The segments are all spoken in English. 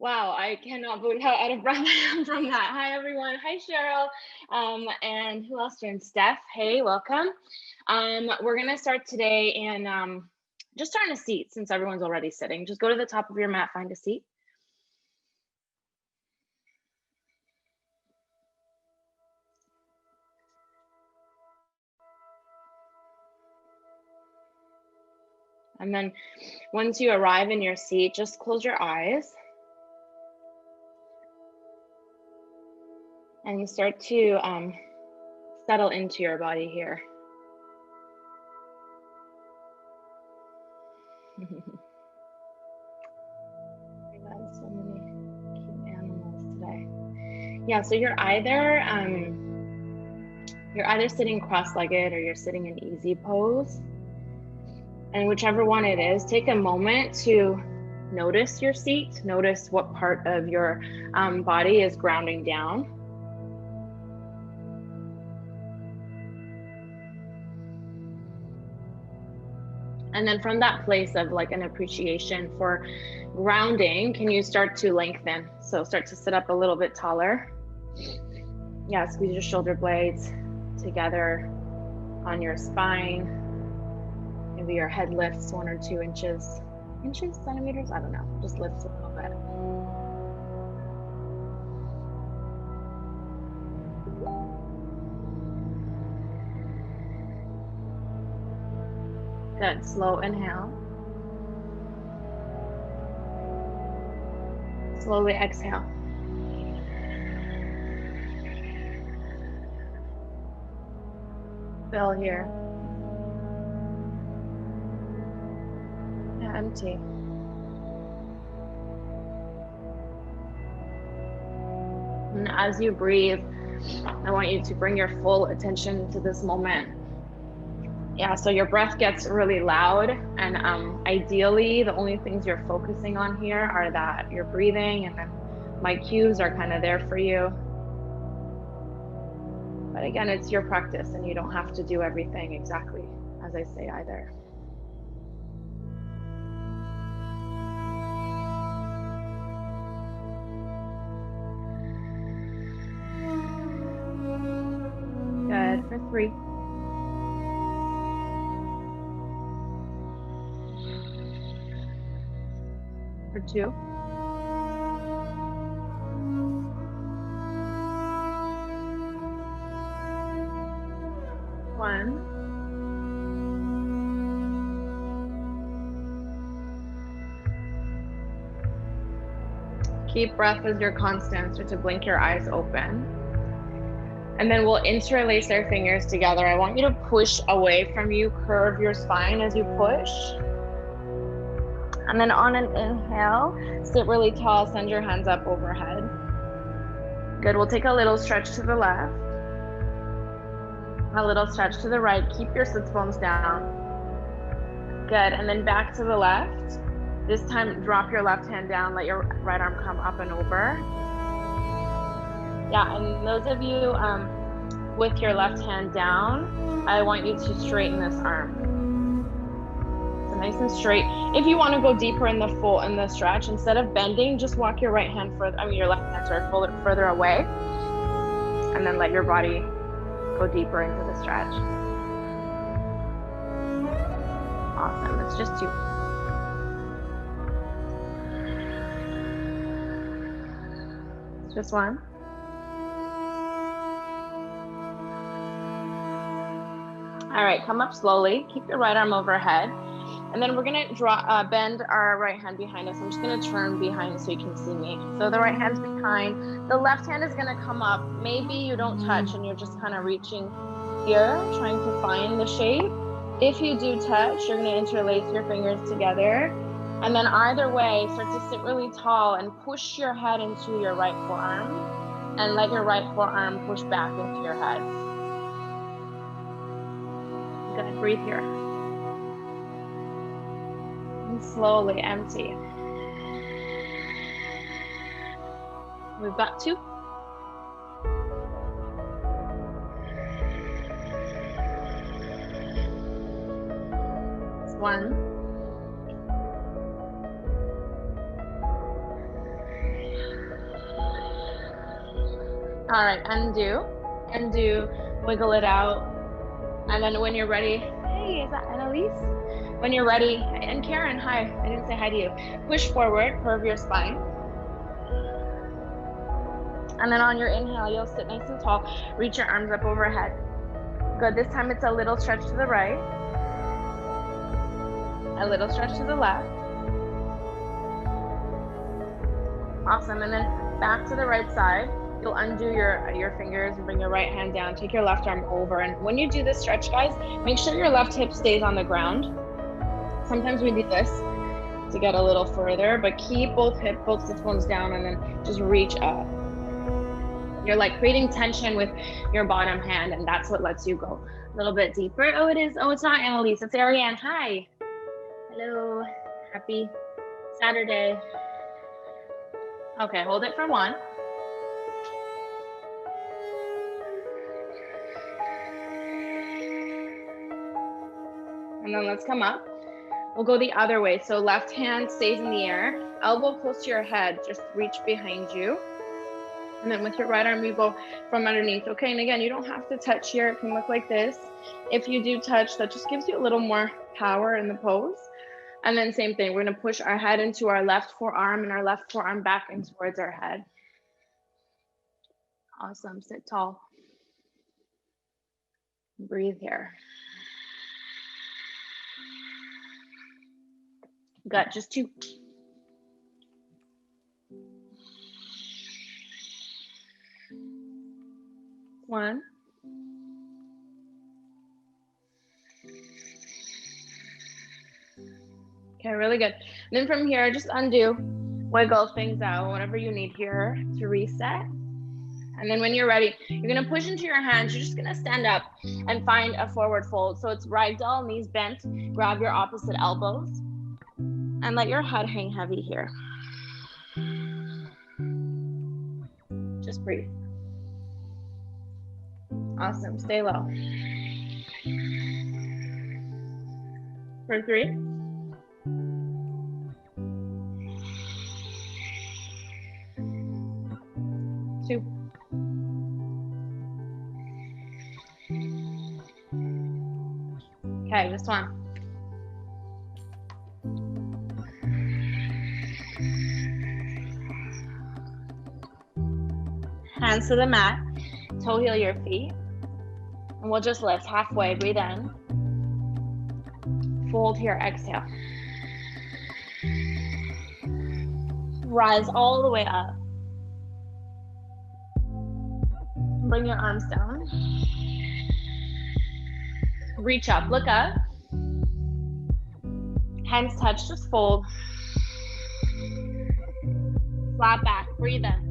Wow, I cannot believe how out of breath I am from that. Hi, everyone. Hi, Cheryl. And who else joined? Steph. Hey, welcome. We're going to start today in just start in a seat since everyone's already sitting. Just go to the top of your mat, find a seat. And then once you arrive in your seat, just close your eyes. And start to settle into your body here. We got so many cute animals today. Yeah, so you're either sitting cross-legged or you're sitting in easy pose. And whichever one it is, take a moment to notice your seat, notice what part of your body is grounding down. And then from that place of like an appreciation for grounding, can you start to lengthen? So start to sit up a little bit taller. Yeah, squeeze your shoulder blades together on your spine. Maybe your head lifts 1 or 2 inches, centimeters, I don't know, just lifts a little bit. Good, slow inhale. Slowly exhale. Fill here. Yeah, empty. And as you breathe, I want you to bring your full attention to this moment. Yeah, so your breath gets really loud, and ideally the only things you're focusing on here are that you're breathing, and then my cues are kind of there for you. But again, it's your practice and you don't have to do everything exactly as I say either. Good, for 3. For 2. 1. Keep breath as your constant. Start to blink your eyes open. And then we'll interlace our fingers together. I want you to push away from you, curve your spine as you push. And then on an inhale, sit really tall, send your hands up overhead. Good, we'll take a little stretch to the left. A little stretch to the right, keep your sits bones down. Good, and then back to the left. This time, drop your left hand down, let your right arm come up and over. Yeah, and those of you with your left hand down, I want you to straighten this arm. So nice and straight. If you want to go deeper in the stretch, instead of bending, just walk your right hand your left hand further away, and then let your body go deeper into the stretch. Awesome. It's just 2. Just 1. All right, come up slowly. Keep your right arm overhead. And then we're gonna bend our right hand behind us. I'm just gonna turn behind so you can see me. So the right hand's behind. The left hand is gonna come up. Maybe you don't touch and you're just kind of reaching here, trying to find the shape. If you do touch, you're gonna interlace your fingers together. And then either way, start to sit really tall and push your head into your right forearm and let your right forearm push back into your head. Good, breathe here. And slowly empty. We've got 2. It's 1. All right, undo, undo, wiggle it out. And then when you're ready, hey, is that Annalise? When you're ready, and Karen, hi, I didn't say hi to you. Push forward, curve your spine. And then on your inhale, you'll sit nice and tall, reach your arms up overhead. Good, this time it's a little stretch to the right, a little stretch to the left. Awesome, and then back to the right side. You'll undo your fingers and bring your right hand down. Take your left arm over. And when you do this stretch, guys, make sure your left hip stays on the ground. Sometimes we do this to get a little further, but keep both sit bones down and then just reach up. You're like creating tension with your bottom hand, and that's what lets you go a little bit deeper. Oh, it is. Oh, it's not Annalise. It's Ariane. Hi. Hello. Happy Saturday. Okay, hold it for one. And then let's come up. We'll go the other way. So left hand stays in the air, elbow close to your head, just reach behind you. And then with your right arm, you go from underneath. Okay, and again, you don't have to touch here. It can look like this. If you do touch, that just gives you a little more power in the pose. And then same thing, we're gonna push our head into our left forearm and our left forearm back in towards our head. Awesome, sit tall. Breathe here. Good, just two. One. Okay, really good. And then from here, just undo, wiggle things out, whatever you need here to reset. And then when you're ready, you're gonna push into your hands. You're just gonna stand up and find a forward fold. So it's ragdoll, knees bent, grab your opposite elbows, and let your head hang heavy here. Just breathe. Awesome, stay low. For 3. 2. Okay, just one. Hands to the mat, toe heel your feet. And we'll just lift halfway, breathe in. Fold here, exhale. Rise all the way up. Bring your arms down. Reach up, look up. Hands touch, just fold. Flat back, breathe in.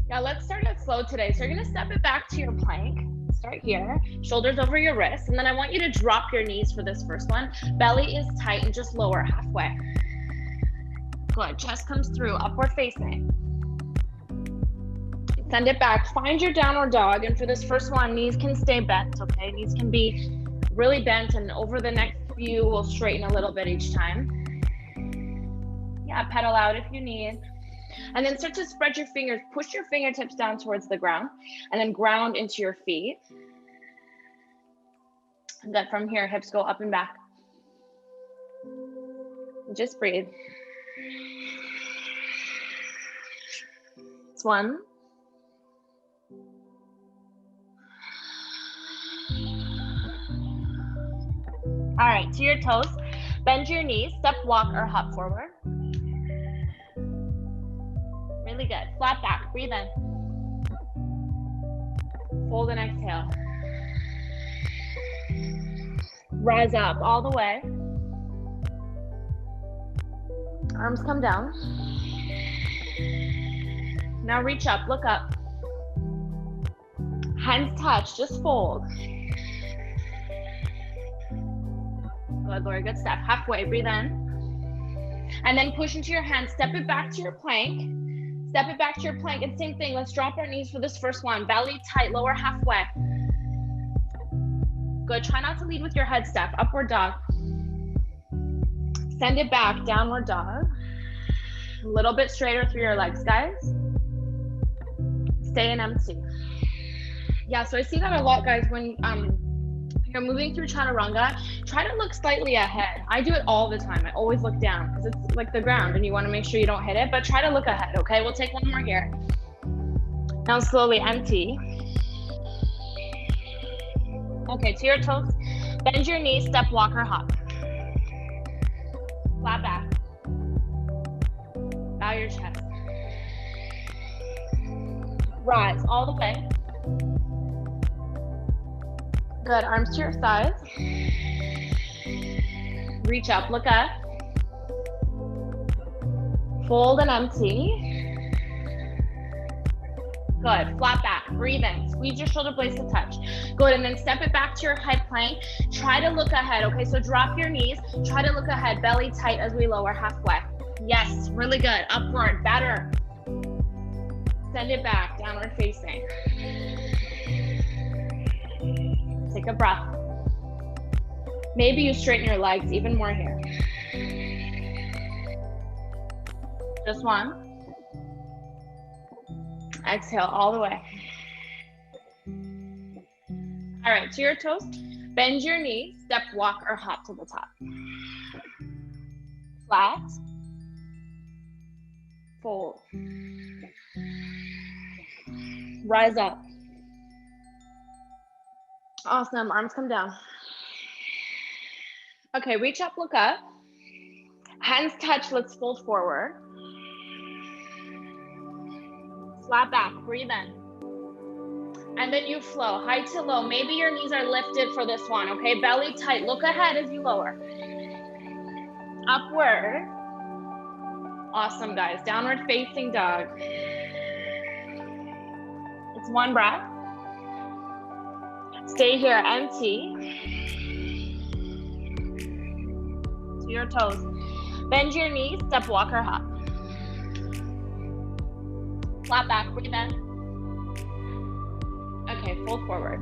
Now let's start it slow today. So you're gonna step it back to your plank. Start here, shoulders over your wrists, and then I want you to drop your knees for this first one. Belly is tight and just lower halfway. Good, chest comes through, upward facing. Send it back, find your downward dog, and for this first one, knees can stay bent, okay? Knees can be really bent, and over the next few, we'll straighten a little bit each time. Yeah, pedal out if you need. And then start to spread your fingers, push your fingertips down towards the ground, and then ground into your feet. And then from here, hips go up and back. Just breathe. It's 1. All right, to your toes, bend your knees, step, walk, or hop forward. Really good. Flat back, breathe in. Fold and exhale. Rise up all the way. Arms come down. Now reach up, look up. Hands touch, just fold. Good, Lori, good step. Halfway, breathe in. And then push into your hands, step it back to your plank. Step it back to your plank, and same thing, let's drop our knees for this first one. Belly tight, lower halfway. Good, try not to lead with your head step. Upward dog. Send it back, downward dog. A little bit straighter through your legs, guys. Stay and empty. Yeah, so I see that a lot, guys, when you're moving through chaturanga, try to look slightly ahead. I do it all the time. I always look down because it's like the ground and you want to make sure you don't hit it, but try to look ahead, okay? We'll take one more here. Now slowly empty. Okay, to your toes. Bend your knees, step, walk, or hop. Flat back. Bow your chest. Rise all the way. Good, arms to your sides. Reach up, look up. Fold and empty. Good, flat back, breathe in. Squeeze your shoulder blades to touch. Good, and then step it back to your high plank. Try to look ahead, okay? So drop your knees, try to look ahead, belly tight as we lower halfway. Yes, really good, upward, better. Send it back, downward facing. Take a breath. Maybe you straighten your legs even more here. Just one. Exhale all the way. All right, to your toes. Bend your knee, step, walk, or hop to the top. Flat. Fold. Rise up. Awesome, arms come down. Okay, reach up, look up. Hands touch, let's fold forward. Flat back, breathe in. And then you flow, high to low. Maybe your knees are lifted for this one, okay? Belly tight, look ahead as you lower. Upward. Awesome, guys. Downward facing dog. It's one breath. Stay here, empty. To your toes. Bend your knees, step, walk, or hop. Flat back, breathe in. Okay, fold forward.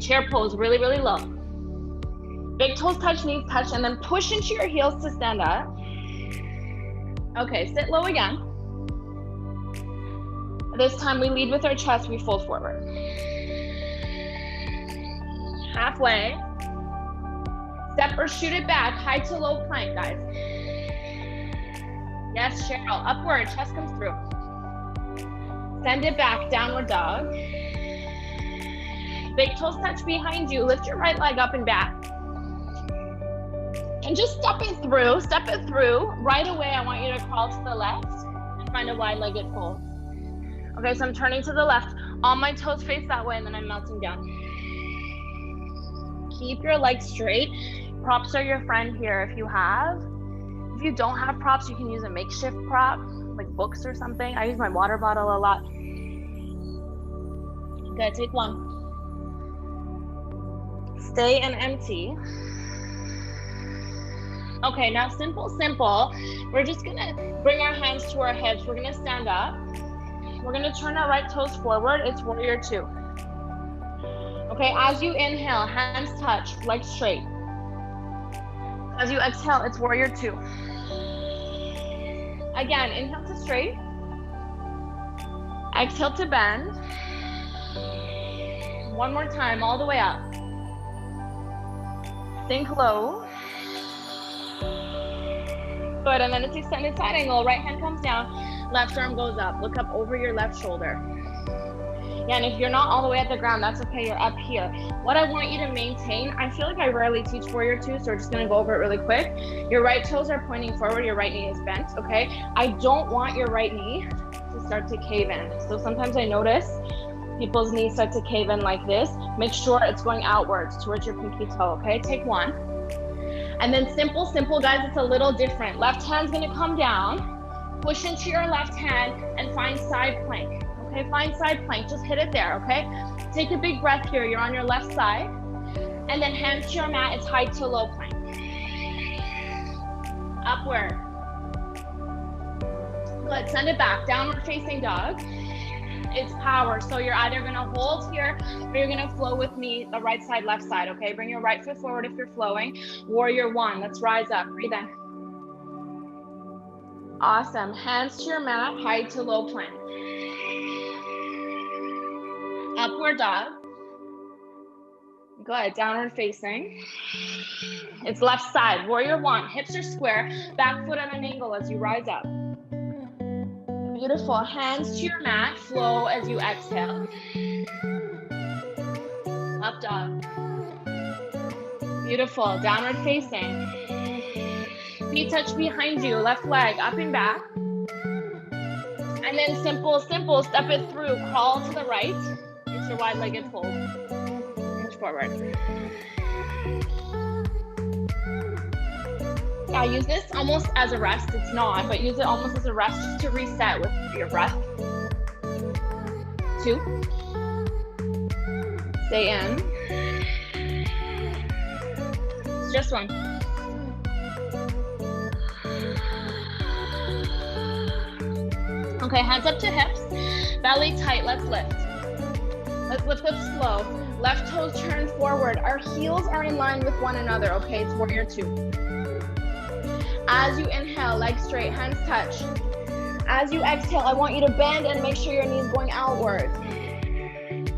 Chair pose, really, really low. Big toes touch, knees touch, and then push into your heels to stand up. Okay, sit low again. This time we lead with our chest, we fold forward. Halfway. Step or shoot it back, high to low plank, guys. Yes, Cheryl, upward, chest comes through. Send it back, downward dog. Big toes touch behind you. Lift your right leg up and back. And just step it through. Right away, I want you to crawl to the left and find a wide-legged fold. Okay, so I'm turning to the left. All my toes face that way, and then I'm melting down. Keep your legs straight. Props are your friend here if you have. If you don't have props, you can use a makeshift prop, like books or something. I use my water bottle a lot. Good, take one. Stay and empty. Okay, now simple. We're just gonna bring our hands to our hips. We're gonna stand up. We're gonna turn our right toes forward. It's warrior two. Okay, as you inhale, hands touch, legs straight. As you exhale, it's warrior two. Again, inhale to straight. Exhale to bend. One more time, all the way up. Sink low. Good, and then it's extended side angle. Right hand comes down, left arm goes up. Look up over your left shoulder. Yeah, and if you're not all the way at the ground, that's okay, you're up here. What I want you to maintain, I feel like I rarely teach warrior two, so we're just gonna go over it really quick. Your right toes are pointing forward, your right knee is bent, okay? I don't want your right knee to start to cave in. So sometimes I notice people's knees start to cave in like this. Make sure it's going outwards towards your pinky toe, okay? Take one. And then simple, guys, it's a little different. Left hand's gonna come down, push into your left hand and find side plank. Okay, find side plank, just hit it there, okay? Take a big breath here, you're on your left side. And then hands to your mat, it's high to low plank. Upward. Good, send it back, downward facing dog. It's power, so you're either gonna hold here or you're gonna flow with me, the right side, left side, okay? Bring your right foot forward if you're flowing. Warrior one, let's rise up, breathe in. Awesome, hands to your mat, high to low plank. Upward dog. Good, downward facing. It's left side, warrior one. Hips are square, back foot at an angle as you rise up. Beautiful, hands to your mat, flow as you exhale. Up dog. Beautiful, downward facing. Feet touch behind you, left leg up and back. And then simple, step it through, crawl to the right. It's your wide-legged fold. Inch forward. Yeah, use this almost as a rest. It's not, but use it almost as a rest just to reset with your breath. 2. Stay in. It's just 1. Okay, hands up to hips, belly tight, let's lift. Let's lift up slow. Left toes turn forward. Our heels are in line with one another, okay? It's warrior 2. As you inhale, legs straight, hands touch. As you exhale, I want you to bend and make sure your knees going outward.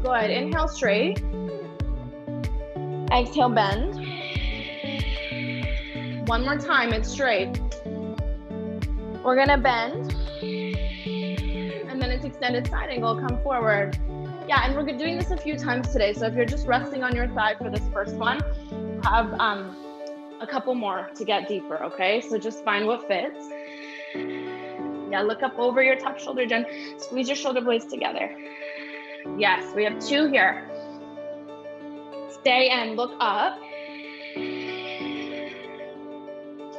Good, inhale straight. Exhale, bend. One more time, it's straight. We're gonna bend. And then it's extended side angle, come forward. Yeah, and we're doing this a few times today. So if you're just resting on your thigh for this first one, have a couple more to get deeper, okay? So just find what fits. Yeah, look up over your top shoulder, Jen. Squeeze your shoulder blades together. Yes, we have 2 here. Stay and look up.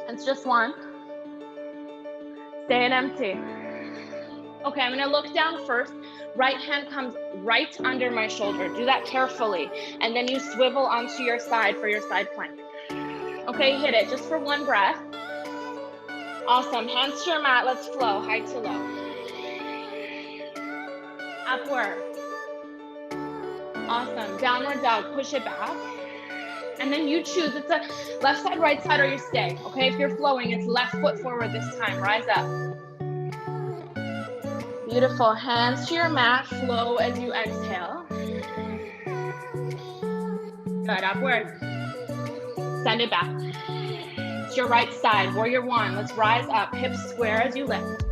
It's just 1. Stay and empty. Okay, I'm gonna look down first. Right hand comes right under my shoulder. Do that carefully. And then you swivel onto your side for your side plank. Okay, hit it just for 1 breath. Awesome, hands to your mat, let's flow, high to low. Upward. Awesome, downward dog, push it back. And then you choose, it's a left side, right side, or you stay. Okay, if you're flowing, it's left foot forward this time, rise up. Beautiful, hands to your mat, flow as you exhale. Good, upward. Send it back. It's your right side, warrior 1. Let's rise up, hips square as you lift.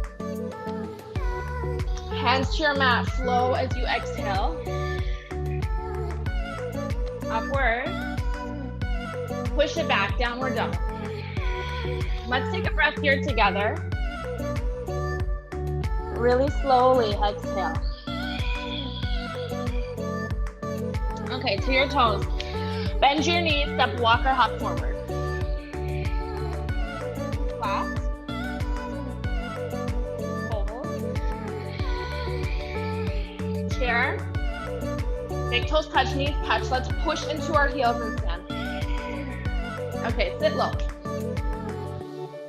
Hands to your mat, flow as you exhale. Upward. Push it back, downward dog. Let's take a breath here together. Really slowly exhale. Okay, to your toes. Bend your knees, step walk or hop forward. Flat. Hold. Chair. Big toes touch, knees touch. Let's push into our heels and stand. Okay, sit low.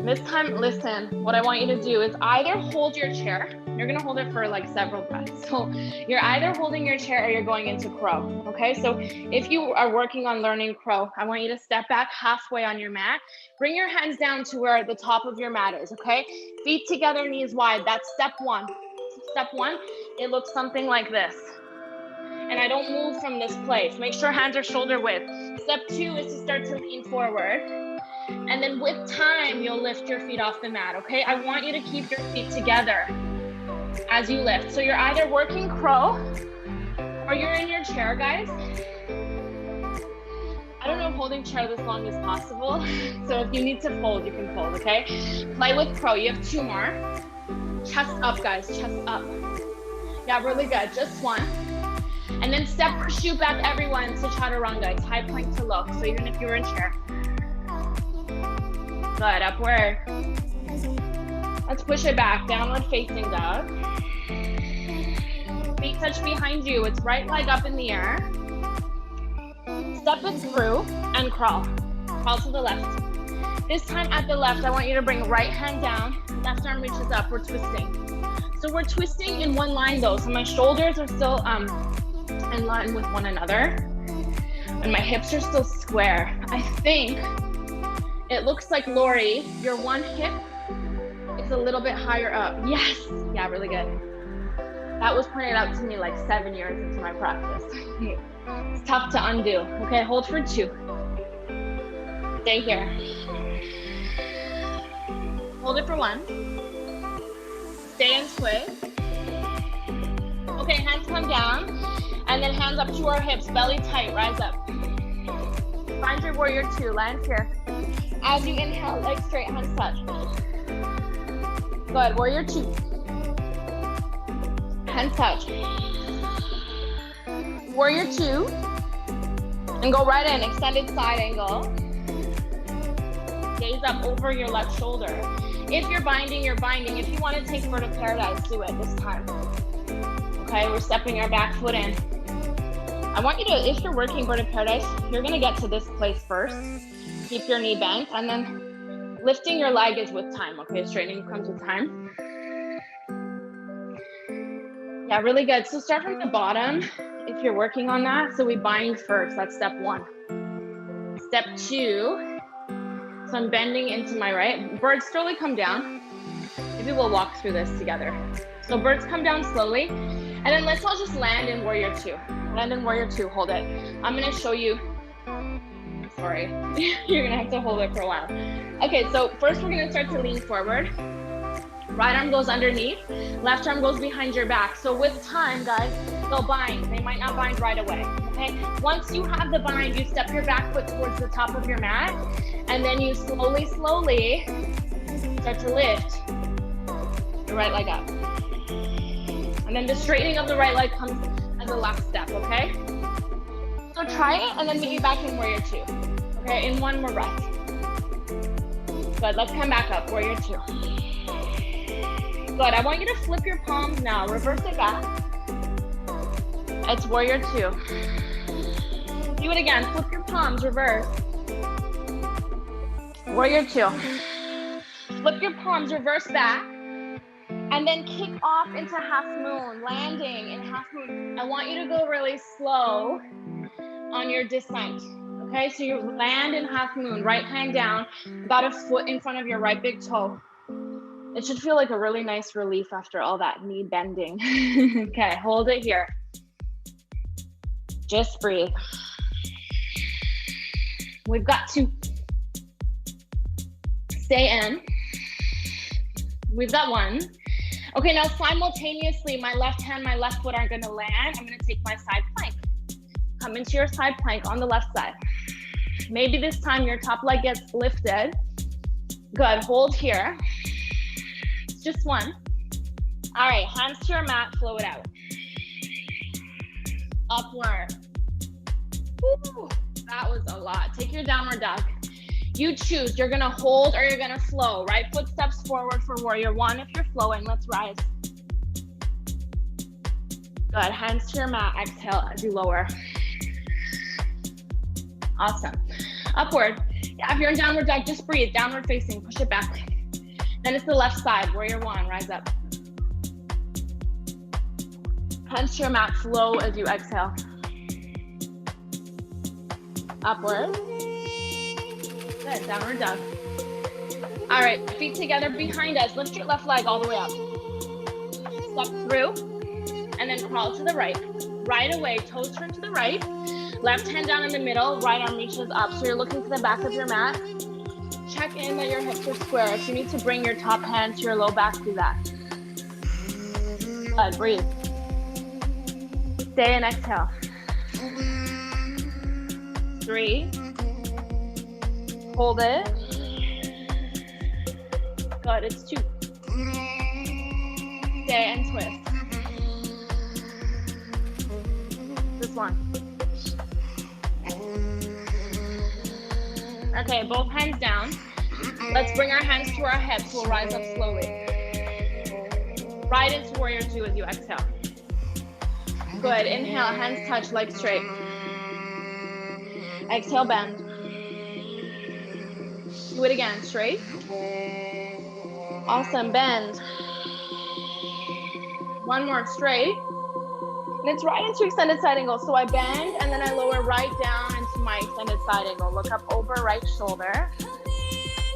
This time, listen, what I want you to do is either hold your chair. You're gonna hold it for like several breaths. So you're either holding your chair or you're going into crow, okay? So if you are working on learning crow, I want you to step back halfway on your mat. Bring your hands down to where the top of your mat is, okay? Feet together, knees wide. That's step 1. Step 1, it looks something like this. And I don't move from this place. Make sure hands are shoulder width. Step 2 is to start to lean forward. And then with time, you'll lift your feet off the mat, okay? I want you to keep your feet together as you lift. So you're either working crow or you're in your chair, guys. I don't know if holding chair this long is possible. So if you need to fold, you can fold, okay? Play with crow. You have 2 more. Chest up, guys, chest up. Yeah, really good, just 1. And then step or shoot back everyone to chaturanga. It's high plank to low. So even if you were in chair. Good, upward. Let's push it back, downward facing dog. Feet touch behind you. It's right leg up in the air. Step it through and crawl. Crawl to the left. This time at the left, I want you to bring right hand down. Left arm reaches up, we're twisting. So we're twisting in one line though. So my shoulders are still in line with one another. And my hips are still square. I think it looks like Lori, your one hip is a little bit higher up. Yes, yeah, really good. That was pointed out to me like 7 years into my practice. It's tough to undo. Okay, hold for 2. Stay here. Hold it for 1. Stay and twist. Okay, hands come down. And then hands up to our hips, belly tight, rise up. Find your warrior 2, land here. As you inhale, legs straight, hands touch. Good, warrior 2. Hands touch. Warrior 2. And go right in, extended side angle. Gaze up over your left shoulder. If you're binding, you're binding. If you want to take Bird of Paradise, do it this time. Okay, we're stepping our back foot in. I want you to, if you're working Bird of Paradise, you're gonna get to this place first. Keep your knee bent, and then lifting your leg is with time, okay? Straightening comes with time. Yeah, really good. So start from the bottom if you're working on that. So we bind first, that's step 1. Step 2, so I'm bending into my right. Birds slowly come down. Maybe we'll walk through this together. So birds come down slowly, and then let's all just land in warrior 2. Land in warrior 2, hold it. I'm gonna show you, sorry, you're gonna have to hold it for a while. Okay, so first we're gonna start to lean forward. Right arm goes underneath, left arm goes behind your back. So with time, guys, they'll bind. They might not bind right away, okay? Once you have the bind, you step your back foot towards the top of your mat, and then you slowly start to lift your right leg up. And then the straightening of the right leg comes as the last step, okay? So try it, and then meet me back in warrior 2. Okay, in 1 more breath. Good, let's come back up, warrior 2. Good, I want you to flip your palms now, reverse it back. It's warrior 2. Do it again, flip your palms, reverse. Warrior 2. Flip your palms, reverse back. And then kick off into half moon, landing in half moon. I want you to go really slow on your descent. Okay, so you land in half moon, right hand down, about a foot in front of your right big toe. It should feel like a really nice relief after all that knee bending. Okay, hold it here. Just breathe. We've got to stay in. We've got 1. Okay, now simultaneously, my left hand, my left foot are gonna land. I'm gonna take my side plank. Come into your side plank on the left side. Maybe this time your top leg gets lifted. Good, hold here. It's just 1. All right, hands to your mat, flow it out. Upward. Woo, that was a lot. Take your downward dog. You choose, you're gonna hold or you're gonna flow. Right foot steps forward for warrior 1 if you're flowing. Let's rise. Good, hands to your mat, exhale as you lower. Awesome. Upward. Yeah, if you're in downward dog, just breathe. Downward facing, push it back. Then it's the left side, warrior 1, rise up. Hands to your mat, flow as you exhale. Upward. Good, downward dog. All right, feet together behind us. Lift your left leg all the way up. Step through, and then crawl to the right. Right away, toes turn to the right. Left hand down in the middle, right arm reaches up. So you're looking to the back of your mat. Check in that your hips are square. If you need to bring your top hand to your low back, do that. Good, breathe. Stay and exhale. 3. Hold it. Good, it's 2. Stay and twist. This 1. Okay, both hands down. Let's bring our hands to our hips. We'll rise up slowly. Right into warrior 2 as you exhale. Good, inhale, hands touch, legs straight. Exhale, bend. Do it again, straight. Awesome, bend. 1 more, straight. And it's right into extended side angle. So I bend and then I lower right down into my extended side angle. Look up over right shoulder.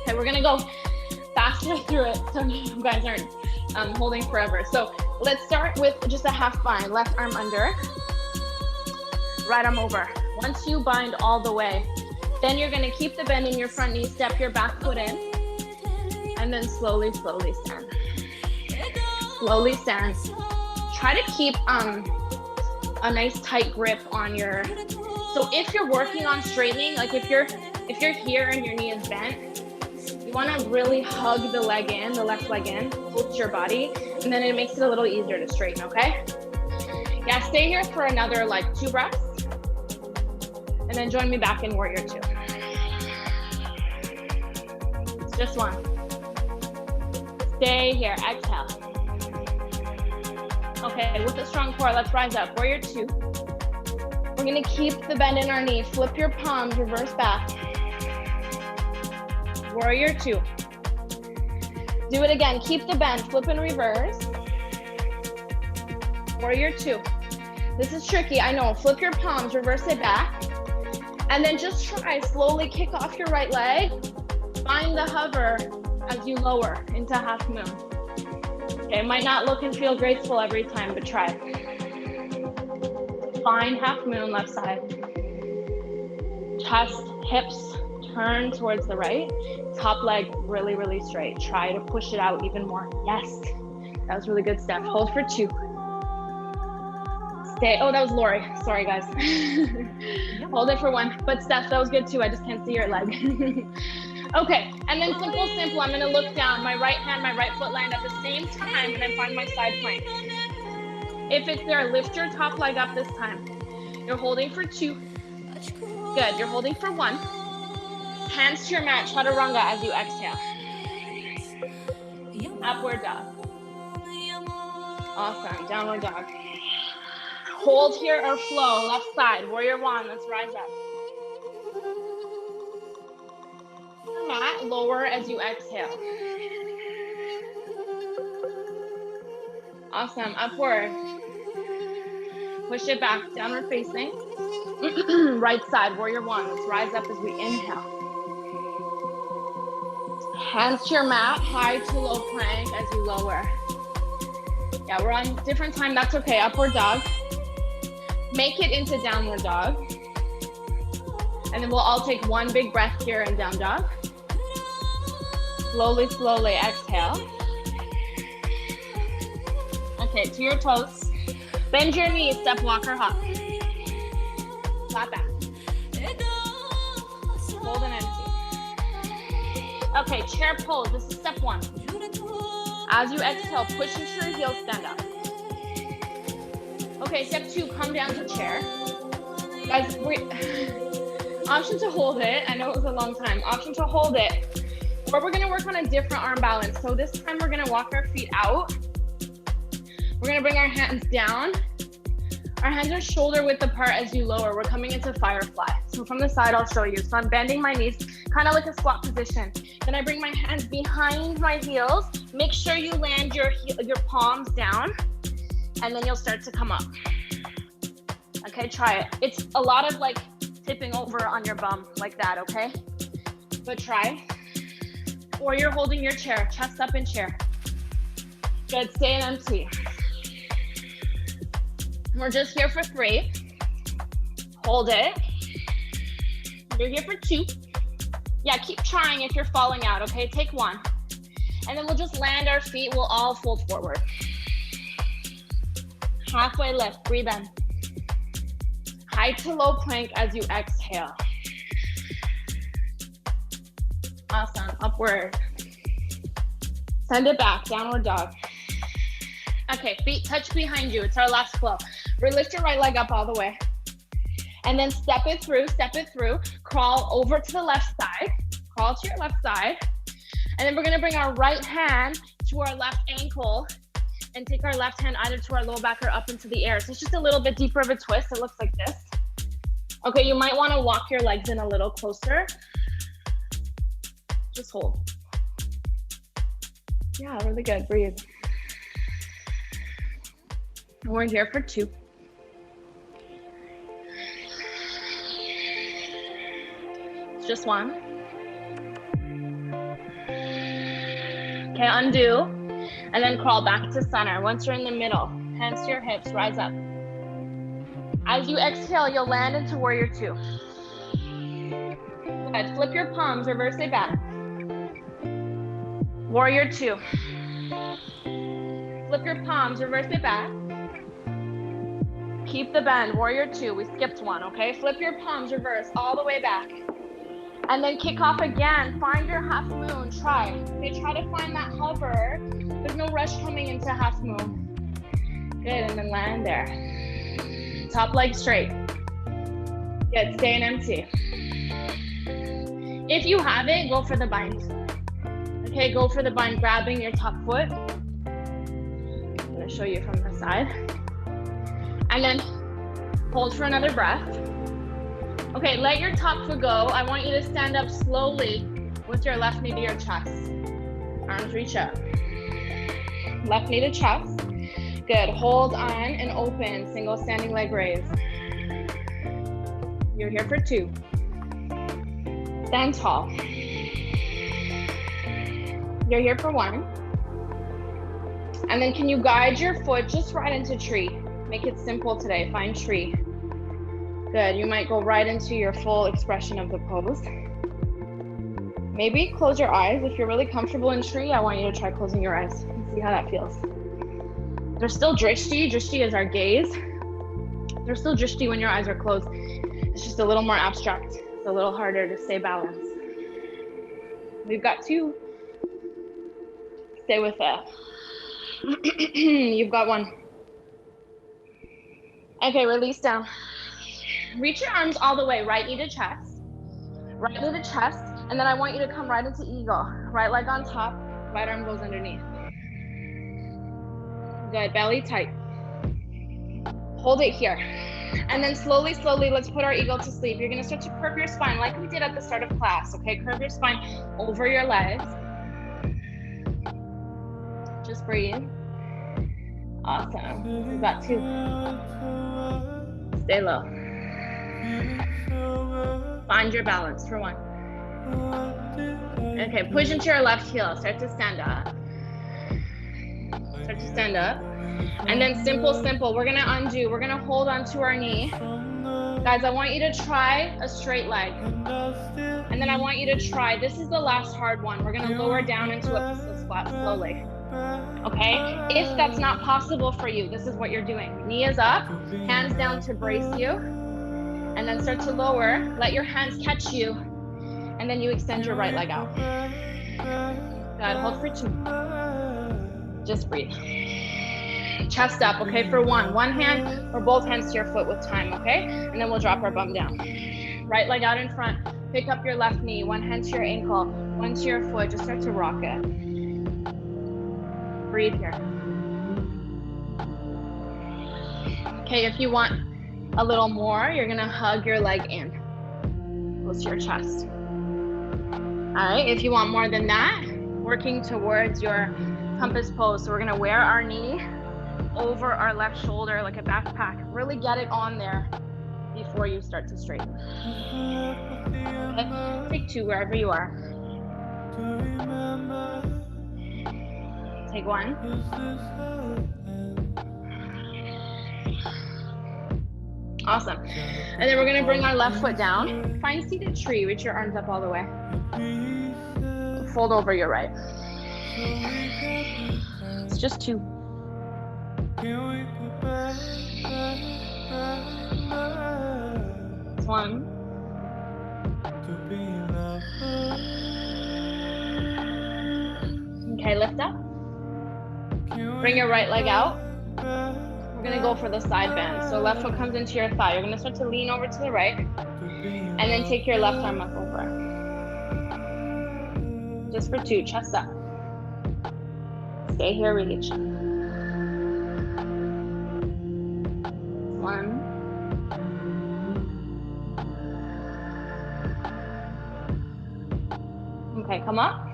Okay, we're gonna go faster through it so you guys aren't holding forever. So Let's start with just a half bind. Left arm under, right arm over. Once you bind all the way, then you're gonna keep the bend in your front knee, step your back foot in, and then slowly, slowly stand. Slowly stand. Try to keep a nice tight grip on your, so if you're working on straightening, like if you're here and your knee is bent, you wanna really hug the leg in, the left leg in, close to your body, and then it makes it a little easier to straighten, okay? Yeah, stay here for another like 2 breaths, and then join me back in warrior 2. It's just one. Stay here, exhale. Okay, with a strong core, let's rise up, warrior 2. We're gonna keep the bend in our knee, flip your palms, reverse back. Warrior 2. Do it again, keep the bend, flip and reverse. Warrior 2. This is tricky, I know, flip your palms, reverse it back. And then just try, slowly kick off your right leg. Find the hover as you lower into half moon. Okay, it might not look and feel graceful every time, but try. Find half moon, left side. Chest, hips, turn towards the right. Top leg really, really straight. Try to push it out even more. Yes, that was really good, Steph. Hold for 2. Stay, oh, that was Lori. Sorry, guys. Hold it for 1. But Steph, that was good too. I just can't see your leg. Okay, and then simple. I'm gonna look down. My right hand, my right foot land at the same time, and then find my side plank. If it's there, lift your top leg up this time. You're holding for 2. Good, you're holding for 1. Hands to your mat, chaturanga as you exhale. Upward dog. Awesome, downward dog. Hold here or flow, left side, warrior 1, let's rise up. Mat, lower as you exhale. Awesome, upward. Push it back, downward facing. Right side, warrior 1, let's rise up as we inhale. Hands to your mat, high to low plank as you lower. Yeah, we're on different time, that's okay, upward dog. Make it into downward dog. And then we'll all take 1 big breath here in down dog. Slowly, slowly exhale. Okay, to your toes. Bend your knees, step, walk, or hop. Flat back. Hold and empty. Okay, chair pose. This is step 1. As you exhale, push into your heels, stand up. Okay, step 2, come down to chair. Guys, option to hold it. I know it was a long time. Option to hold it. Or we're gonna work on a different arm balance. So this time we're gonna walk our feet out. We're gonna bring our hands down. Our hands are shoulder width apart as you lower. We're coming into firefly. So from the side, I'll show you. So I'm bending my knees, kind of like a squat position. Then I bring my hands behind my heels. Make sure you land your palms down, and then you'll start to come up. Okay, try it. It's a lot of like tipping over on your bum like that, okay? But try. Or you're holding your chair, chest up in chair. Good, stay in empty. We're just here for 3. Hold it. You're here for 2. Yeah, keep trying if you're falling out, okay? Take 1. And then we'll just land our feet. We'll all fold forward. Halfway lift, breathe in. High to low plank as you exhale. Awesome, upward. Send it back, downward dog. Okay, feet touch behind you. It's our last flow. Lift your right leg up all the way. And then step it through, crawl over to the left side, crawl to your left side. And then we're gonna bring our right hand to our left ankle and take our left hand either to our low back or up into the air. So it's just a little bit deeper of a twist. It looks like this. Okay, you might wanna walk your legs in a little closer. Just hold. Yeah, really good, breathe. We're here for 2. It's just 1. Okay, undo. And then crawl back to center. Once you're in the middle, hands to your hips, rise up. As you exhale, you'll land into warrior two. Good, flip your palms, reverse it back. Warrior two. Flip your palms, reverse it back. Keep the bend, warrior two. We skipped one, okay? Flip your palms, reverse, all the way back. And then kick off again. Find your half moon, try. Okay, try to find that hover. There's no rush coming into half moon. Good, and then land there. Top leg straight. Good, stay in empty. If you have it, go for the bind. Okay, go for the bind, grabbing your top foot. I'm gonna show you from the side. And then hold for another breath. Okay, let your top foot go. I want you to stand up slowly with your left knee to your chest. Arms reach up. Left knee to chest. Good, hold on and open, single standing leg raise. You're here for two. Stand tall. You're here for one. And then can you guide your foot just right into tree? Make it simple today, find tree. Good, you might go right into your full expression of the pose. Maybe close your eyes. If you're really comfortable in tree, I want you to try closing your eyes and see how that feels. There's still drishti. Drishti is our gaze. There's still drishti when your eyes are closed. It's just a little more abstract. It's a little harder to stay balanced. We've got two. Stay with it. You've got one. Okay, release down. Reach your arms all the way, right knee to chest. Right knee to chest. And then I want you to come right into eagle. Right leg on top, right arm goes underneath. Good, belly tight. Hold it here. And then slowly, slowly, let's put our eagle to sleep. You're gonna start to curve your spine like we did at the start of class, okay? Curve your spine over your legs. Just breathe. Awesome, we've got two. Stay low. Find your balance for one. Okay, push into your left heel, start to stand up. Start to stand up. And then simple, we're gonna undo. We're gonna hold onto our knee. Guys, I want you to try a straight leg. And then I want you to try, this is the last hard one. We're gonna lower down into a pistol squat slowly. Okay, if that's not possible for you, this is what you're doing. Knee is up, hands down to brace you. And then start to lower, let your hands catch you. And then you extend your right leg out. Good, hold for two. Just breathe. Chest up, okay, for one. One hand or both hands to your foot with time, okay? And then we'll drop our bum down. Right leg out in front. Pick up your left knee. One hand to your ankle, one to your foot. Just start to rock it. Breathe here. Okay, if you want a little more, you're gonna hug your leg in. Close to your chest. All right, if you want more than that, working towards your compass pose. So we're gonna wear our knee over our left shoulder like a backpack. Really get it on there before you start to straighten. Okay, take two wherever you are. Take one. Awesome. And then we're gonna bring our left foot down. Find seated tree, reach your arms up all the way. Fold over your right. It's just two. It's one. Okay, lift up. Bring your right leg out. We're gonna go for the side bend. So left foot comes into your thigh. You're gonna start to lean over to the right and then take your left arm up over. Just for two, chest up. Stay here, reach. One. Okay, come up.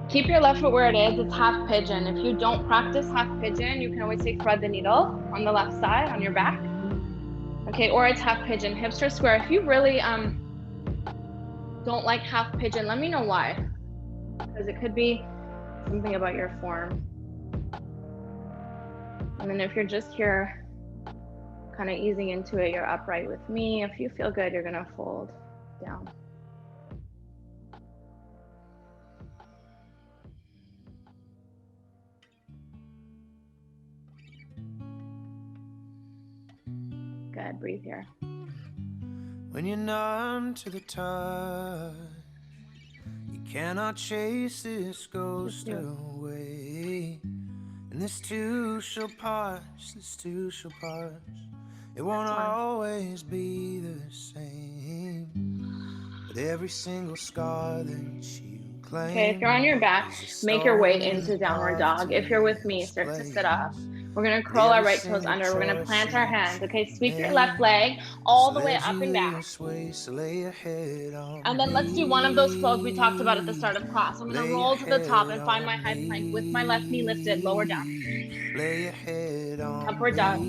Keep your left foot where it is. It's half pigeon. If you don't practice half pigeon, you can always say thread the needle on the left side on your back. Okay, or it's half pigeon, hips are square. If you really don't like half pigeon, let me know why. Because it could be something about your form. And then if you're just here, kind of easing into it, you're upright with me. If you feel good, you're gonna fold down. Good, breathe here. When you're numb to the touch, you cannot chase this ghost away. And this too shall pass, this too shall pass. It won't always be the same. But every single scar that you claim. Okay, if you're on your back, make your way into downward dog. If you're with me, start to sit up. We're gonna curl our right toes under. We're gonna plant our hands. Okay, sweep your left leg all the way up and back. And then let's do one of those flows we talked about at the start of class. I'm gonna roll to the top and find my high plank with my left knee lifted, lower down. Upward dog.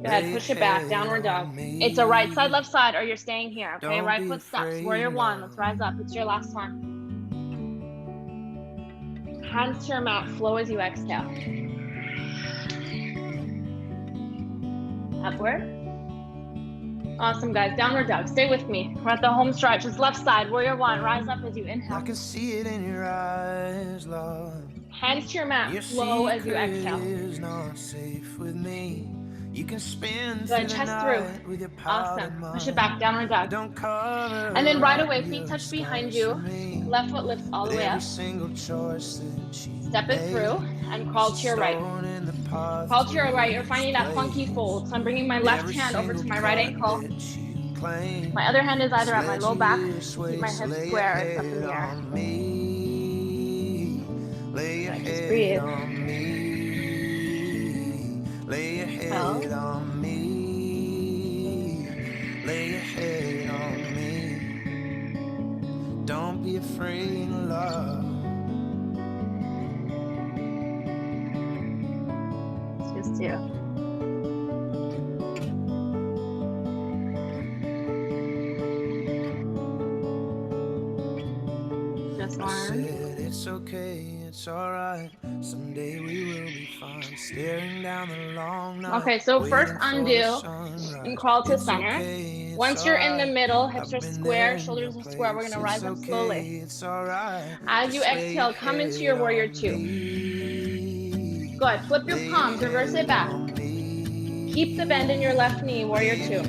Go ahead, push it back, downward dog. It's a right side, left side, or you're staying here, okay? Right foot steps, warrior one, let's rise up. It's your last one. Hands to your mat, flow as you exhale. Upward. Awesome, guys. Downward dog. Stay with me. We're at the home stretch. It's left side. Warrior one. Rise up as you inhale. I can see it in your eyes, love. Hands to your mat. Flow as you exhale. Is not safe with me. You can spin good. Chest through. With your awesome. Push it back. Downward dog. And then right away, feet touch behind you. Left foot lifts all the way up. Step it through and crawl to your right. Crawl to your right. You're finding that funky fold. So I'm bringing my left hand over to my right ankle. My other hand is either at my low back. Keep my hips square. It's up in the air. Right, just breathe. Lay your head on me. Lay your head on me. Don't be afraid of love. It's just you. Just one. It's okay. It's alright. Someday we will be fine. Staring down the long night. Okay, so first undo and crawl to center. Okay, once you're in the middle, hips are square, shoulders are square. We're gonna rise up slowly. As you exhale, come into your warrior two. Good. Flip your palms, reverse it back. Keep the bend in your left knee, warrior two.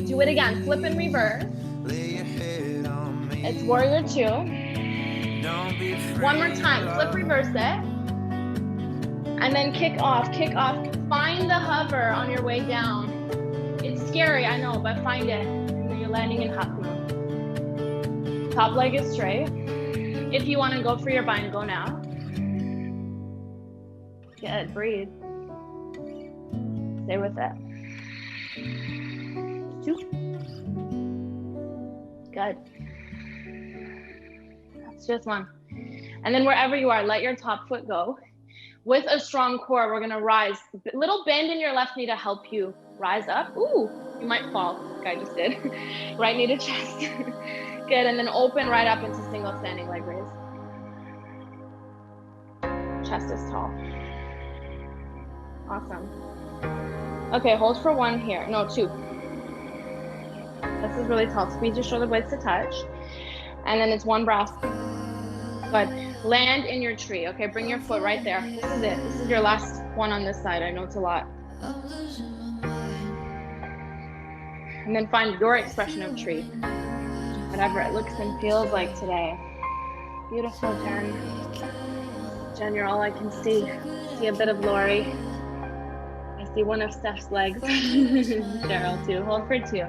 Do it again. Flip and reverse. It's warrior two. One more time, flip, reverse it. And then kick off. Find the hover on your way down. It's scary, I know, but find it. And then you're landing in half moon. Top leg is straight. If you want to go for your bind, go now. Good, breathe. Stay with it. Two. Good. That's just one. And then wherever you are, let your top foot go. With a strong core, we're gonna rise. Little bend in your left knee to help you rise up. Ooh, you might fall, like I just did. Right knee to chest. Good, and then open right up into single standing leg raise. Chest is tall. Awesome. Okay, hold for one here. No, two. This is really tall. Squeeze your shoulder blades to touch. And then it's one breath. Good. Land in your tree. Okay, bring your foot right there. This is it. This is your last one on this side. I know it's a lot. And then find your expression of tree. Whatever it looks and feels like today. Beautiful, Jen. Jen, you're all I can see. I see a bit of Lori. I see one of Steph's legs. Cheryl too. Hold for two.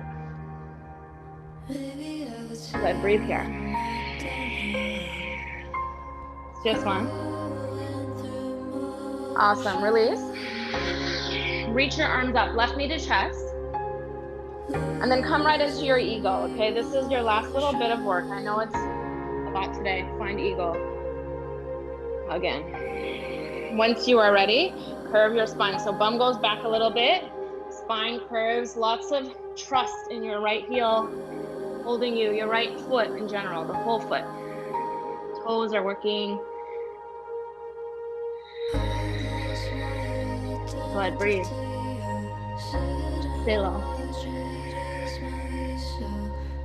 Good, breathe here. Just one. Awesome, release. Reach your arms up, left knee to chest. And then come right into your ego, okay? This is your last little bit of work. I know it's a lot today. Find ego. Again. Once you are ready, curve your spine. So bum goes back a little bit. Spine curves, lots of trust in your right heel, holding you, your right foot in general, the whole foot. Toes are working. Go ahead, breathe. Stay low.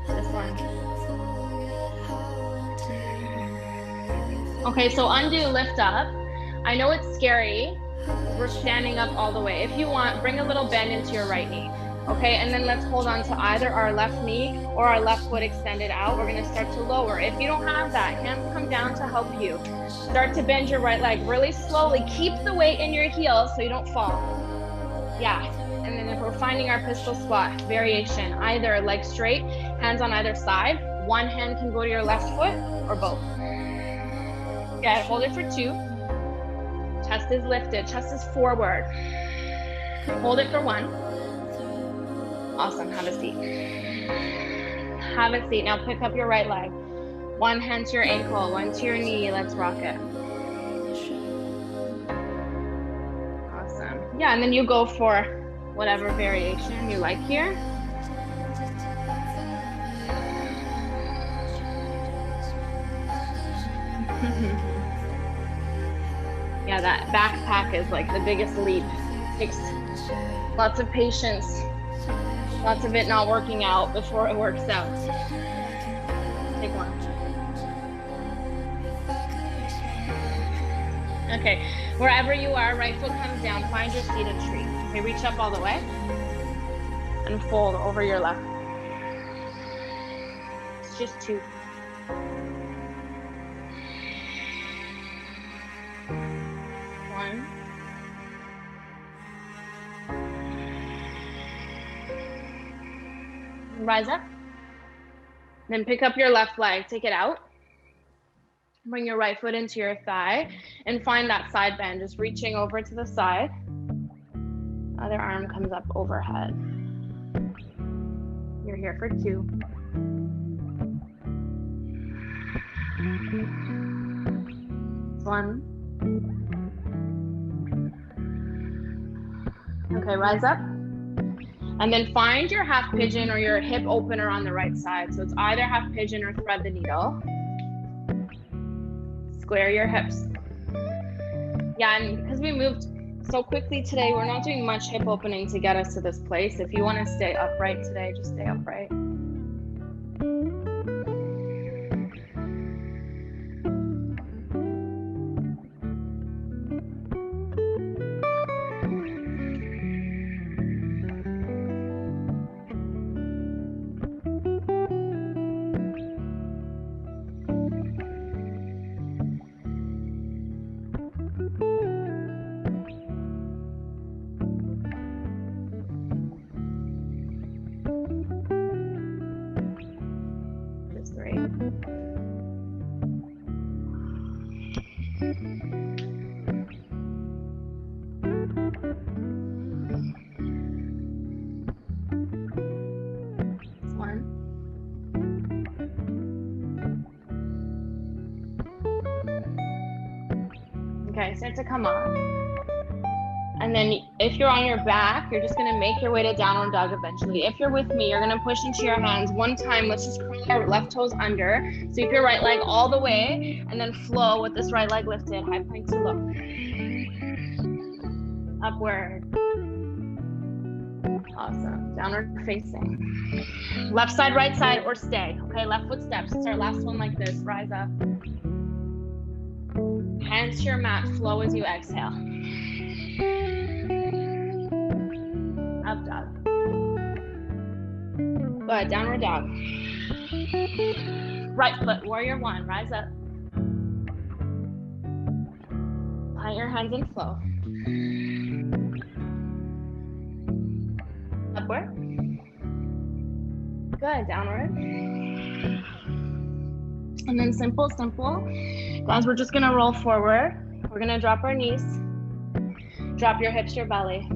This one. Okay, so undo, lift up. I know it's scary. We're standing up all the way. If you want, bring a little bend into your right knee. Okay, and then let's hold on to either our left knee or our left foot extended out. We're gonna start to lower. If you don't have that, hands come down to help you. Start to bend your right leg really slowly. Keep the weight in your heels so you don't fall. Yeah, and then if we're finding our pistol squat variation, either leg straight, hands on either side. One hand can go to your left foot or both. Yeah, hold it for 2. Chest is lifted, chest is forward. Hold it for 1. Awesome, have a seat. Have a seat. Now pick up your right leg. One hand to your ankle, one to your knee. Let's rock it. Awesome. Yeah, and then you go for whatever variation you like here. Yeah, that backpack is like the biggest leap. Takes lots of patience. Lots of it not working out before it works out. Take one. Okay, wherever you are, right foot comes down, find your seated tree. Okay, reach up all the way and fold over your left. It's just 2. One. Rise up. Then pick up your left leg, take it out. Bring your right foot into your thigh and find that side bend, just reaching over to the side. Other arm comes up overhead. You're here for 2. 1. Okay, rise up. And then find your half pigeon or your hip opener on the right side. So it's either half pigeon or thread the needle. Square your hips. Yeah, and because we moved so quickly today, we're not doing much hip opening to get us to this place. If you want to stay upright today, just stay upright. Okay, start to come up. And then if you're on your back, you're just gonna make your way to downward dog eventually. If you're with me, you're gonna push into your hands. One time, let's just curl our left toes under. Sweep your right leg all the way and then flow with this right leg lifted. High plank to low. Upward. Awesome, downward facing. Left side, right side, or stay. Okay, left foot steps. It's our last one like this, rise up. Hands to your mat, flow as you exhale. Up dog. Good, downward dog. Right foot, warrior 1, rise up. Plant your hands and flow. Upward. Good, downward. And then simple. Guys, we're just gonna roll forward. We're gonna drop our knees. Drop your hips, your belly.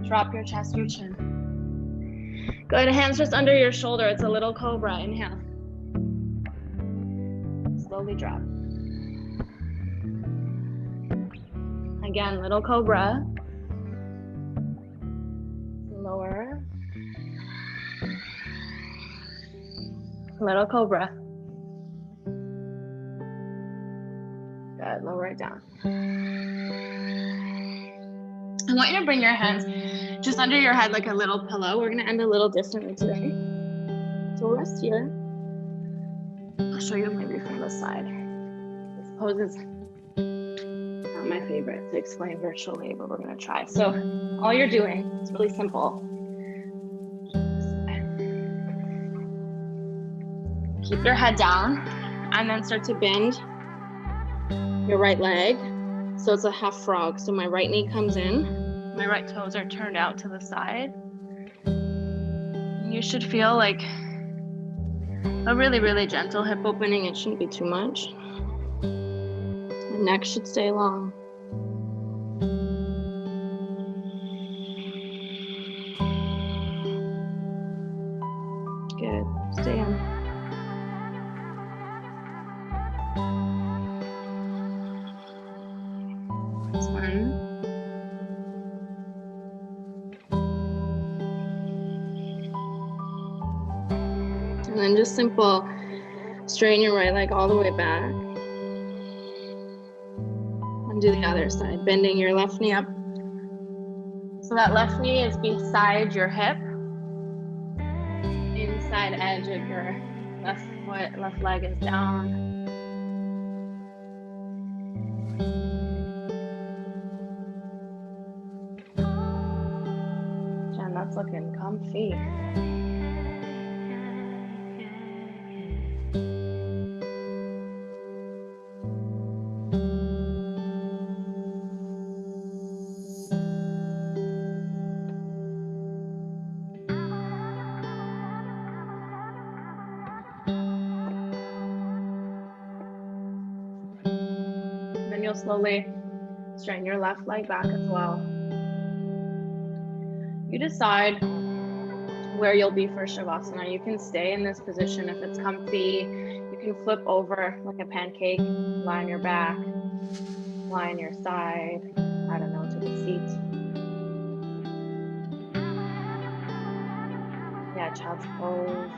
Drop your chest, your chin. Good, hands just under your shoulder. It's a little cobra, inhale. Slowly drop. Again, little cobra. Lower. Little cobra. Good, lower it down. I want you to bring your hands just under your head like a little pillow. We're gonna end a little differently today. So rest here. I'll show you maybe from this side. This pose is not my favorite to explain virtually, but we're gonna try. So all you're doing is really simple. Keep your head down and then start to bend your right leg. So it's a half frog. So my right knee comes in, my right toes are turned out to the side. You should feel like a really, really gentle hip opening. It shouldn't be too much. The neck should stay long. Good. Stay in. That's one. And then just simple, straighten your right leg all the way back. And do the other side, bending your left knee up. So that left knee is beside your hip. Inside edge of your left foot, left leg is down. Jen, that's looking comfy. Then you'll slowly straighten your left leg back as well. You decide where you'll be for Shavasana. You can stay in this position if it's comfy. You can flip over like a pancake, lie on your back, lie on your side, I don't know, to the seat. Yeah, child's pose.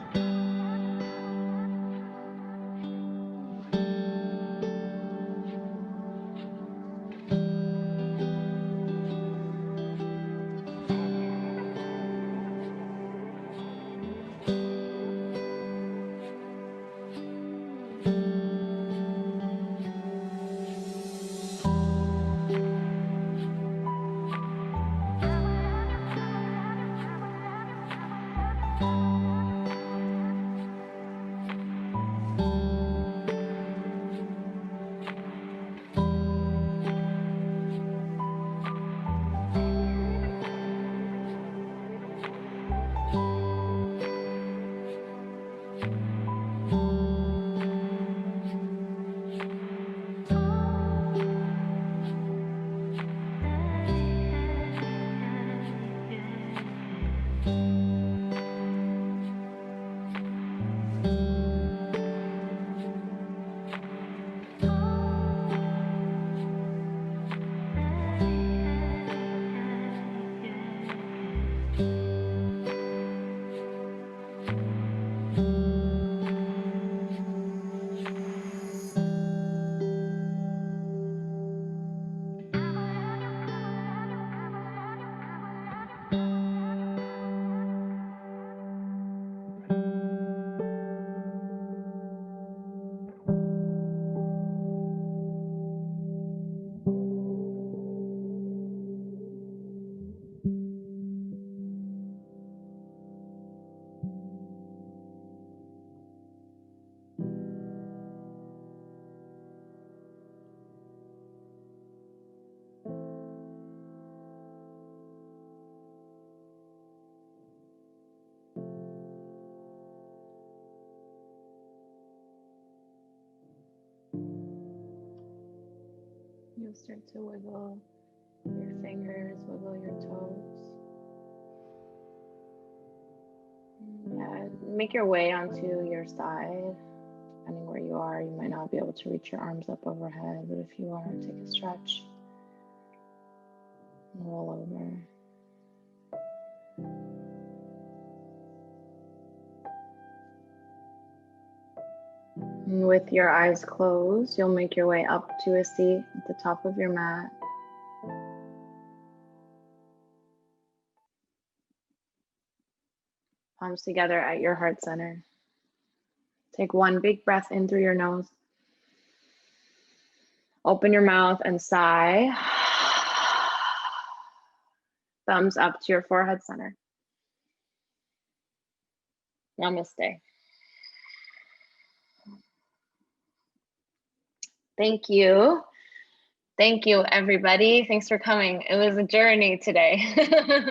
You'll start to wiggle your fingers, wiggle your toes. Yeah, make your way onto your side. Depending where you are, you might not be able to reach your arms up overhead, but if you are, take a stretch. And roll over. And with your eyes closed, you'll make your way up to a seat at the top of your mat. Palms together at your heart center. Take one big breath in through your nose. Open your mouth and sigh. Thumbs up to your forehead center. Namaste. Thank you. Thank you, everybody. Thanks for coming. It was a journey today.